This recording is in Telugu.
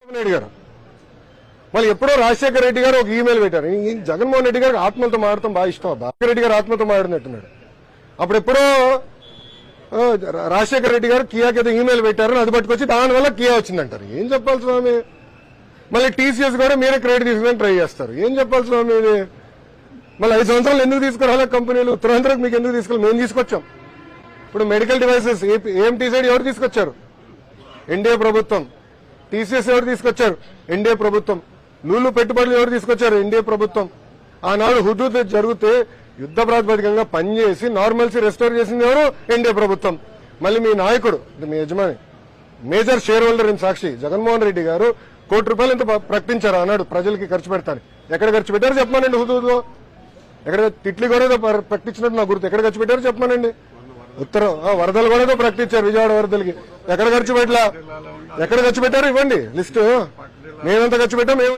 రెడ్డి గారు మళ్ళీ ఎప్పుడో రాజశేఖర రెడ్డి గారు ఒక ఈమెయిల్ పెట్టారు. జగన్మోహన్ రెడ్డి గారికి ఆత్మలతో మాడటం బాగా ఇష్టం. రాజశేఖర రెడ్డి గారు ఆత్మతో మాడినట్టున్నాడు. అప్పుడు ఎప్పుడో రాజశేఖర రెడ్డి గారు కియాకి ఏదో ఈమెయిల్ పెట్టారు, అది పట్టుకొచ్చి దానివల్ల కియా వచ్చిందంటారు. ఏం చెప్పాలి స్వామి? మళ్ళీ టీసీఎస్ కూడా మీరే క్రెడిట్ తీసుకుని ట్రై చేస్తారు. ఏం చెప్పాలి స్వామి ఇది? మళ్ళీ 5 సంవత్సరాలు ఎందుకు తీసుకురాలే కంపెనీలు? ఉత్తరాంధ్రకు మీకు ఎందుకు తీసుకెళ్ళి? మేము తీసుకొచ్చాం. ఇప్పుడు మెడికల్ డివైసెస్ ఏఎంటీ సైడ్ ఎవరు తీసుకొచ్చారు? ఎన్డీఏ ప్రభుత్వం. టీసీఎస్ ఎవరు తీసుకొచ్చారు? ఎన్డీఏ ప్రభుత్వం. లూలు పెట్టుబడులు ఎవరు తీసుకొచ్చారు? ఎన్డీఏ ప్రభుత్వం. ఆనాడు హుదూద్ జరిగితే యుద్ధ ప్రాతిపదికంగా పనిచేసి నార్మల్సీ రెస్టోర్ చేసింది ఎవరు? ఎన్డీఏ ప్రభుత్వం. మళ్ళీ మీ నాయకుడు, మీ యజమాని, మేజర్ షేర్ హోల్డర్ ఇన్ సాక్షి జగన్మోహన్ రెడ్డి గారు ₹1 ఎంత ప్రకటించారు ఆనాడు ప్రజలకి ఖర్చు పెడతాను. ఎక్కడ ఖర్చు పెట్టారు చెప్పమానండి? హుదూద్లో ఎక్కడ? తిట్లి కూడా ప్రకటించినట్టు నాకు గుర్తు. ఎక్కడ ఖర్చు పెట్టారు చెప్పమానండి? ఉత్తరం వరదలు కూడా ప్రకటించారు, విజయవాడ వరదలకి. ఎక్కడ ఖర్చు పెట్టలా? ఎక్కడ ఖర్చు పెట్టారు? ఇవ్వండి లిస్టు. మేమెంత ఖర్చు పెట్టాం?